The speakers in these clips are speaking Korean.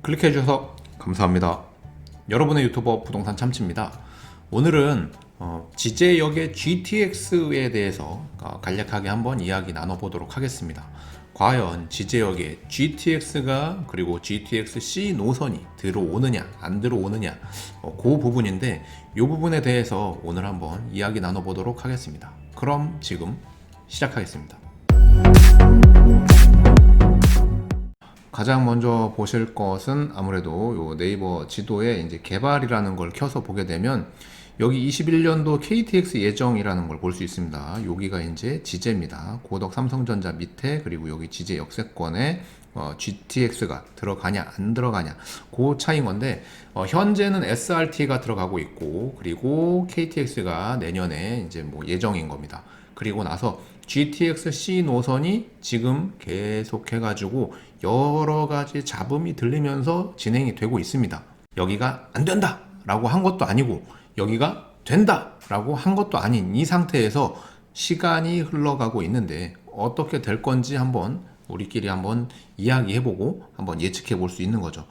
클릭해 주셔서 감사합니다. 여러분의 유튜버 부동산 참치입니다. 오늘은 지제역의 GTX에 대해서 간략하게 한번 이야기 나눠보도록 하겠습니다. 과연 지제역의 GTX가 그리고 GTX-C 노선이 들어오느냐 안 들어오느냐 그 부분인데 이 부분에 대해서 오늘 한번 이야기 나눠보도록 하겠습니다. 그럼 지금 시작하겠습니다. 가장 먼저 보실 것은 아무래도 요 네이버 지도에 이제 개발이라는 걸 켜서 보게 되면 여기 21년도 KTX 예정이라는 걸 볼 수 있습니다. 여기가 이제 지제입니다. 고덕 삼성전자 밑에 그리고 여기 지제 역세권에 GTX가 들어가냐 안 들어가냐 그 차이인 건데 현재는 SRT가 들어가고 있고 그리고 KTX가 내년에 이제 뭐 예정인 겁니다. 그리고 나서 GTX-C 노선이 지금 계속해가지고 여러 가지 잡음이 들리면서 진행이 되고 있습니다. 여기가 안 된다 라고 한 것도 아니고 여기가 된다 라고 한 것도 아닌 이 상태에서 시간이 흘러가고 있는데 어떻게 될 건지 한번 우리끼리 한번 이야기해보고 한번 예측해 볼 수 있는 거죠.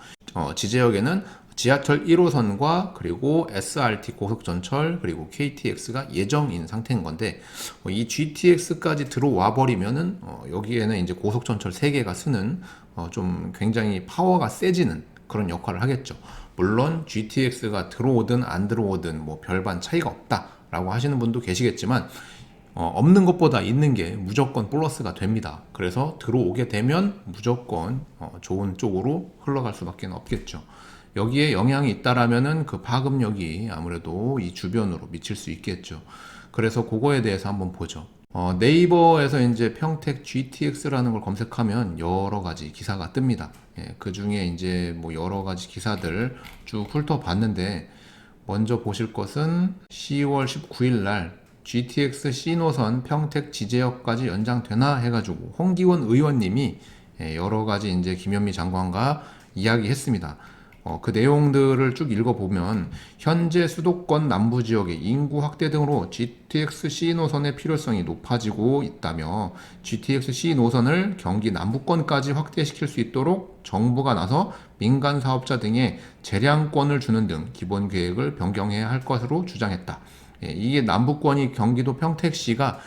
지제역에는 지하철 1호선과 그리고 SRT 고속전철 그리고 KTX가 예정인 상태인 건데 이 GTX까지 들어와 버리면은 여기에는 이제 고속전철 3개가 쓰는 좀 굉장히 파워가 세지는 그런 역할을 하겠죠. 물론 GTX가 들어오든 안 들어오든 뭐 별반 차이가 없다라고 하시는 분도 계시겠지만 없는 것보다 있는 게 무조건 플러스가 됩니다. 그래서 들어오게 되면 무조건 좋은 쪽으로 흘러갈 수밖에 없겠죠. 여기에 영향이 있다라면은 그 파급력이 아무래도 이 주변으로 미칠 수 있겠죠. 그래서 그거에 대해서 한번 보죠. 네이버에서 이제 평택 GTX라는 걸 검색하면 여러 가지 기사가 뜹니다. 예, 그 중에 이제 뭐 여러 가지 기사들 쭉 훑어봤는데 먼저 보실 것은 10월 19일 날 GTX C노선 평택 지제역까지 연장되나 해가지고 홍기원 의원님이 여러 가지 이제 김현미 장관과 이야기했습니다. 그 내용들을 쭉 읽어보면 현재 수도권 남부 지역의 인구 확대 등으로 GTX-C 노선의 필요성이 높아지고 있다며 GTX-C 노선을 경기 남부권까지 확대시킬 수 있도록 정부가 나서 민간 사업자 등의 재량권을 주는 등 기본 계획을 변경해야 할 것으로 주장했다. 이게 남부권이 경기도 평택시가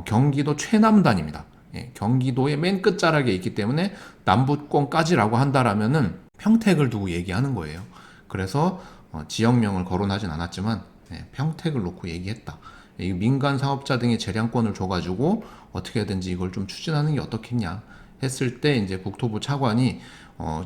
경기도 최남단입니다. 경기도의 맨 끝자락에 있기 때문에 남부권까지라고 한다라면은 평택을 두고 얘기하는 거예요. 그래서 지역명을 거론하진 않았지만 평택을 놓고 얘기했다. 이 민간 사업자 등의 재량권을 줘가지고 어떻게든지 이걸 좀 추진하는 게 어떻겠냐 했을 때 이제 국토부 차관이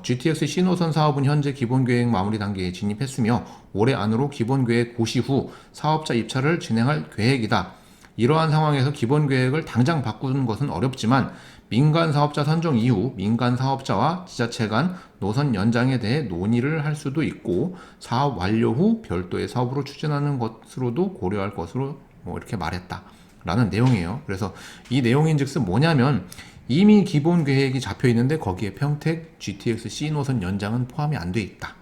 GTX 신호선 사업은 현재 기본계획 마무리 단계에 진입했으며 올해 안으로 기본계획 고시 후 사업자 입찰을 진행할 계획이다. 이러한 상황에서 기본계획을 당장 바꾸는 것은 어렵지만 민간 사업자 선정 이후 민간 사업자와 지자체 간 노선 연장에 대해 논의를 할 수도 있고 사업 완료 후 별도의 사업으로 추진하는 것으로도 고려할 것으로 이렇게 말했다 라는 내용이에요. 그래서 이 내용인즉슨 뭐냐면 이미 기본 계획이 잡혀 있는데 거기에 평택 GTX-C 노선 연장은 포함이 안 돼 있다.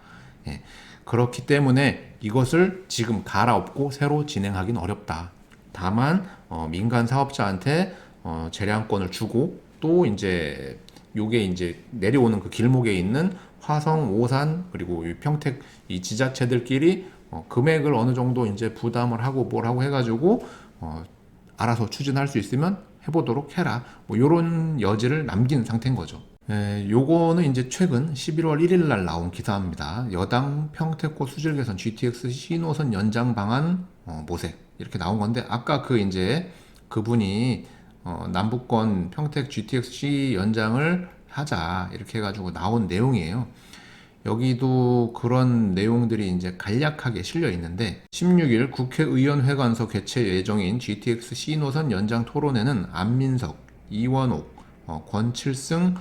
그렇기 때문에 이것을 지금 갈아엎고 새로 진행하기는 어렵다. 다만 민간 사업자한테 재량권을 주고 또 이제 요게 이제 내려오는 그 길목에 있는 화성, 오산 그리고 이 평택 이 지자체들끼리 금액을 어느 정도 이제 부담을 하고 뭘 하고 해가지고 알아서 추진할 수 있으면 해보도록 해라. 뭐 요런 여지를 남긴 상태인 거죠. 요거는 이제 최근 11월 1일 날 나온 기사입니다. 여당 평택고 수질 개선 GTX 신호선 연장 방안 모색 이렇게 나온 건데 아까 그 이제 그분이 남부권 평택 GTX-C 연장을 하자 이렇게 해가지고 나온 내용이에요. 여기도 그런 내용들이 이제 간략하게 실려 있는데 16일 국회의원회관서 개최 예정인 GTX-C 노선 연장 토론회는 안민석, 이원옥, 권칠승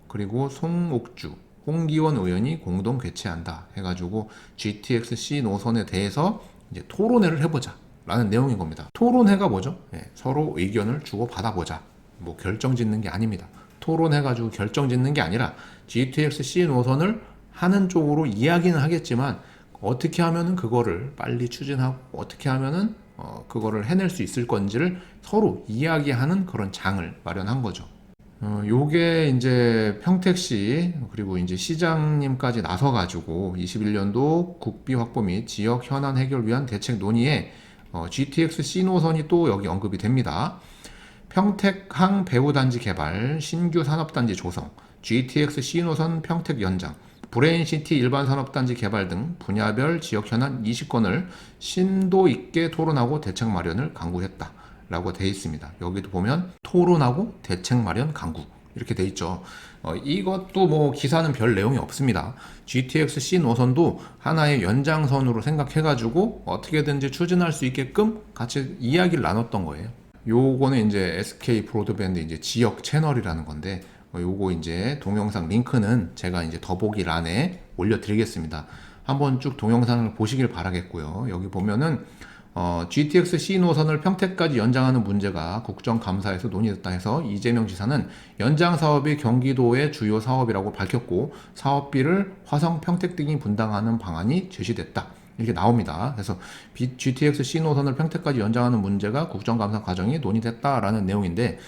그리고 송옥주, 홍기원 의원이 공동 개최한다 해가지고 GTX-C 노선에 대해서 이제 토론회를 해보자 라는 내용인 겁니다. 토론회가 뭐죠? 서로 의견을 주고 받아보자. 뭐 결정 짓는 게 아닙니다. 토론해가지고 결정 짓는 게 아니라 GTX-C 노선을 하는 쪽으로 이야기는 하겠지만 어떻게 하면은 그거를 빨리 추진하고 어떻게 하면은 그거를 해낼 수 있을 건지를 서로 이야기하는 그런 장을 마련한 거죠. 요게 이제 평택시 그리고 이제 시장님까지 나서가지고 21년도 국비 확보 및 지역 현안 해결 위한 대책 논의에 GTX C 노선이 또 여기 언급이 됩니다. 평택항 배후단지 개발, 신규 산업단지 조성, GTX C 노선 평택 연장, 브레인시티 일반 산업단지 개발 등 분야별 지역 현안 20건을 심도 있게 토론하고 대책 마련을 강구했다. 라고 돼 있습니다. 여기도 보면 토론하고 대책 마련 강구 이렇게 돼 있죠. 이것도 뭐 기사는 별 내용이 없습니다. GTX-C 노선도 하나의 연장선으로 생각해가지고 어떻게든지 추진할 수 있게끔 같이 이야기를 나눴던 거예요. 요거는 이제 SK 브로드밴드 이제 지역 채널이라는 건데, 요거 이제 동영상 링크는 제가 이제 더보기란에 올려드리겠습니다. 한번 쭉 동영상을 보시길 바라겠고요. 여기 보면은 GTX-C 노선을 평택까지 연장하는 문제가 국정감사에서 논의됐다 해서 이재명 지사는 연장 사업이 경기도의 주요 사업이라고 밝혔고 사업비를 화성, 평택 등이 분담하는 방안이 제시됐다. 이렇게 나옵니다. 그래서 GTX-C 노선을 평택까지 연장하는 문제가 국정감사 과정이 논의됐다라는 내용인데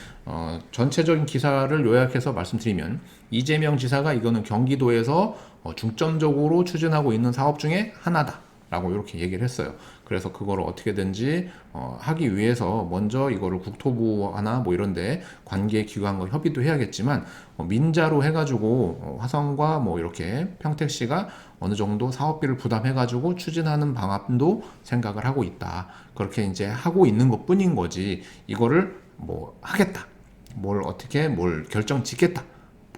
전체적인 기사를 요약해서 말씀드리면 이재명 지사가 이거는 경기도에서 중점적으로 추진하고 있는 사업 중에 하나다. 라고 이렇게 얘기를 했어요. 그래서 그거를 어떻게든지 하기 위해서 먼저 이거를 국토부나 뭐 이런데 관계 기관과 협의도 해야겠지만 민자로 해가지고 화성과 뭐 이렇게 평택시가 어느 정도 사업비를 부담해가지고 추진하는 방안도 생각을 하고 있다. 그렇게 이제 하고 있는 것뿐인 거지. 이거를 뭐 하겠다. 뭘 어떻게 뭘 결정 짓겠다.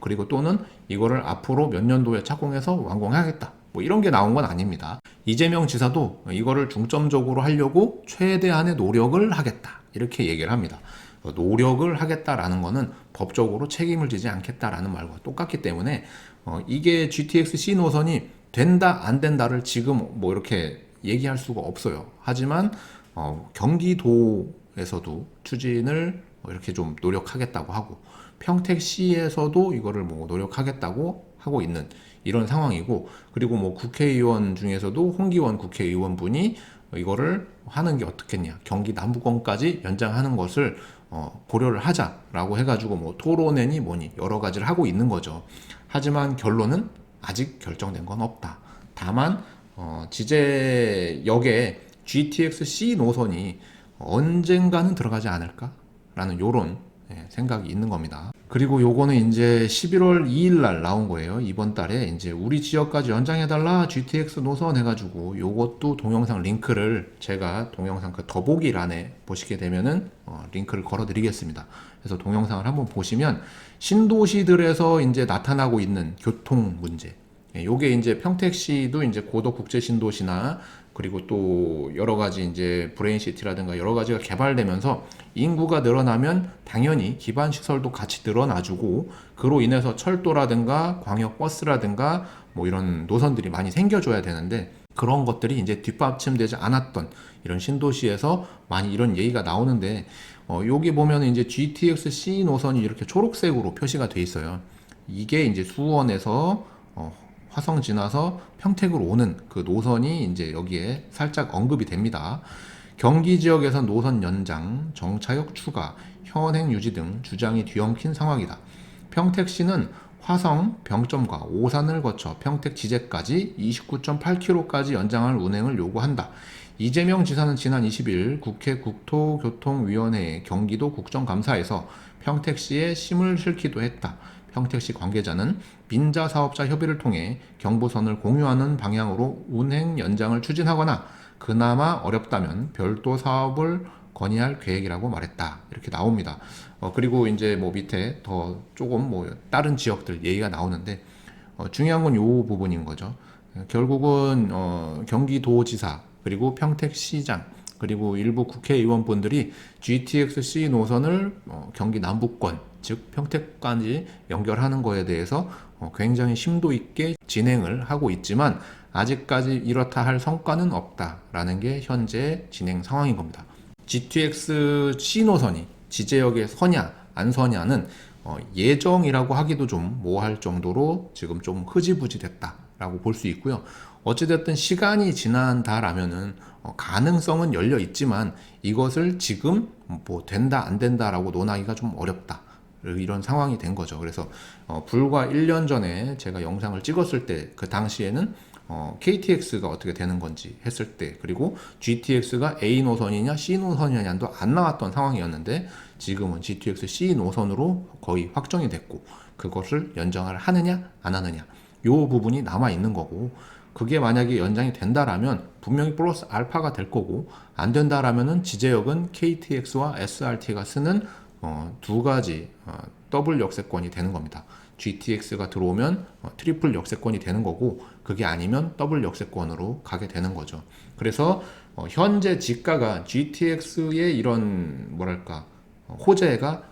그리고 또는 이거를 앞으로 몇 년도에 착공해서 완공하겠다. 뭐 이런 게 나온 건 아닙니다. 이재명 지사도 이거를 중점적으로 하려고 최대한의 노력을 하겠다. 이렇게 얘기를 합니다. 노력을 하겠다라는 거는 법적으로 책임을 지지 않겠다라는 말과 똑같기 때문에 이게 GTX-C 노선이 된다 안 된다를 지금 뭐 이렇게 얘기할 수가 없어요. 하지만 경기도에서도 추진을 이렇게 좀 노력하겠다고 하고 평택시에서도 이거를 뭐 노력하겠다고 하고 있는 이런 상황이고, 그리고 뭐 국회의원 중에서도 홍기원 국회의원분이 이거를 하는 게 어떻겠냐, 경기 남부권까지 연장하는 것을 고려를 하자라고 해가지고 뭐 토론회니 뭐니 여러 가지를 하고 있는 거죠. 하지만 결론은 아직 결정된 건 없다. 다만 지제역에 GTX-C 노선이 언젠가는 들어가지 않을까라는 요런 생각이 있는 겁니다. 그리고 요거는 이제 11월 2일 날 나온 거예요. 이번 달에 이제 우리 지역까지 연장해달라 GTX 노선 해가지고 요것도 동영상 링크를 제가 동영상 그 더보기란에 보시게 되면은 링크를 걸어 드리겠습니다. 그래서 동영상을 한번 보시면 신도시들에서 이제 나타나고 있는 교통 문제, 요게 이제 평택시도 이제 고도 국제 신도시나 그리고 또 여러 가지 이제 브레인시티라든가 여러 가지가 개발되면서 인구가 늘어나면 당연히 기반 시설도 같이 늘어나주고 그로 인해서 철도라든가 광역 버스라든가 뭐 이런 노선들이 많이 생겨줘야 되는데 그런 것들이 이제 뒷받침되지 않았던 이런 신도시에서 많이 이런 얘기가 나오는데 여기 보면 이제 GTX-C 노선이 이렇게 초록색으로 표시가 돼 있어요. 이게 이제 수원에서 화성 지나서 평택으로 오는 그 노선이 이제 여기에 살짝 언급이 됩니다. 경기 지역에서 노선 연장, 정차역 추가, 현행 유지 등 주장이 뒤엉킨 상황이다. 평택시는 화성, 병점과 오산을 거쳐 평택 지제까지 29.8km까지 연장할 운행을 요구한다. 이재명 지사는 지난 20일 국회 국토교통위원회의 경기도 국정감사에서 평택시에 심을 실기도 했다. 평택시 관계자는 민자 사업자 협의를 통해 경부선을 공유하는 방향으로 운행 연장을 추진하거나 그나마 어렵다면 별도 사업을 건의할 계획이라고 말했다. 이렇게 나옵니다. 그리고 이제 뭐 밑에 더 조금 뭐 다른 지역들 얘기가 나오는데 중요한 건 요 부분인 거죠. 결국은 경기도지사 그리고 평택시장 그리고 일부 국회의원분들이 GTX-C 노선을 경기 남부권 즉 평택까지 연결하는 거에 대해서 굉장히 심도 있게 진행을 하고 있지만 아직까지 이렇다 할 성과는 없다라는 게 현재 진행 상황인 겁니다. GTX-C 노선이 지제역에 서냐 안 서냐는 예정이라고 하기도 좀 모호할 정도로 지금 좀 흐지부지 됐다라고 볼 수 있고요. 어찌됐든 시간이 지난다라면은 가능성은 열려 있지만 이것을 지금 뭐 된다 안 된다라고 논하기가 좀 어렵다. 이런 상황이 된 거죠. 그래서 불과 1년 전에 제가 영상을 찍었을 때 그 당시에는 KTX가 어떻게 되는 건지 했을 때, 그리고 GTX가 A 노선이냐 C 노선이냐도 안 나왔던 상황이었는데, 지금은 GTX C 노선으로 거의 확정이 됐고, 그것을 연장을 하느냐 안 하느냐 요 부분이 남아 있는 거고, 그게 만약에 연장이 된다라면 분명히 플러스 알파가 될 거고, 안 된다라면은 지제역은 KTX와 SRT가 쓰는 두 가지 더블 역세권이 되는 겁니다. GTX가 들어오면 트리플 역세권이 되는 거고, 그게 아니면 더블 역세권으로 가게 되는 거죠. 그래서 현재 지가가 GTX의 이런 뭐랄까 호재가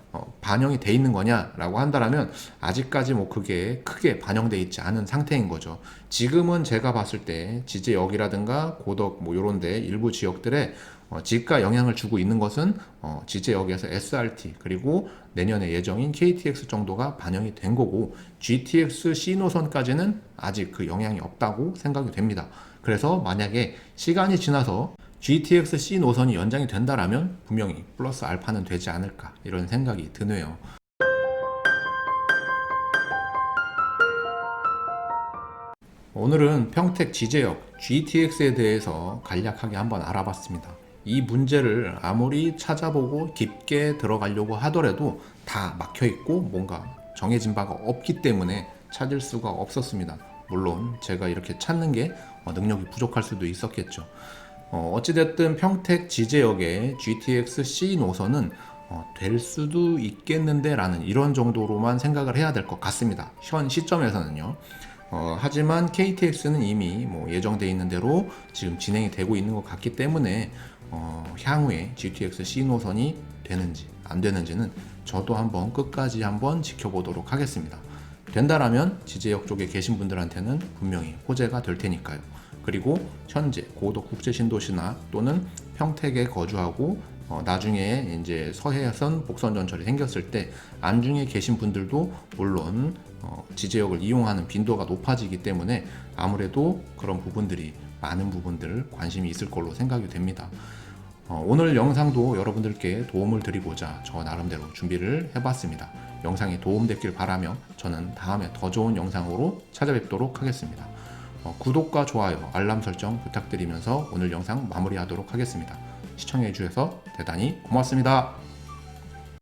반영이 돼 있는 거냐라고 한다면 아직까지 뭐 그게 크게 반영돼 있지 않은 상태인 거죠. 지금은 제가 봤을 때 지제역이라든가 고덕 뭐 이런데 일부 지역들에 지가 영향을 주고 있는 것은 지제역에서 SRT, 그리고 내년에 예정인 KTX 정도가 반영이 된 거고, GTX C 노선까지는 아직 그 영향이 없다고 생각이 됩니다. 그래서 만약에 시간이 지나서 GTX C 노선이 연장이 된다라면 분명히 플러스 알파는 되지 않을까, 이런 생각이 드네요. 오늘은 평택 지제역 GTX에 대해서 간략하게 한번 알아봤습니다. 이 문제를 아무리 찾아보고 깊게 들어가려고 하더라도 다 막혀 있고 뭔가 정해진 바가 없기 때문에 찾을 수가 없었습니다. 물론 제가 이렇게 찾는 게 능력이 부족할 수도 있었겠죠. 어찌됐든 평택 지제역의 GTX C 노선은 될 수도 있겠는데 라는 이런 정도로만 생각을 해야 될 것 같습니다. 현 시점에서는요. 하지만 KTX는 이미 뭐 예정되어 있는 대로 지금 진행이 되고 있는 것 같기 때문에 향후에 GTX C 노선이 되는지 안 되는지는 저도 한번 끝까지 한번 지켜보도록 하겠습니다. 된다라면 지제역 쪽에 계신 분들한테는 분명히 호재가 될 테니까요. 그리고 현재 고덕 국제신도시나 또는 평택에 거주하고 나중에 이제 서해선 복선 전철이 생겼을 때 안중에 계신 분들도 물론 지제역을 이용하는 빈도가 높아지기 때문에 아무래도 그런 부분들이 많은 부분들 관심이 있을 걸로 생각이 됩니다. 오늘 영상도 여러분들께 도움을 드리고자 저 나름대로 준비를 해봤습니다. 영상이 도움됐길 바라며 저는 다음에 더 좋은 영상으로 찾아뵙도록 하겠습니다. 구독과 좋아요, 알람 설정 부탁드리면서 오늘 영상 마무리하도록 하겠습니다. 시청해 주셔서 대단히 고맙습니다.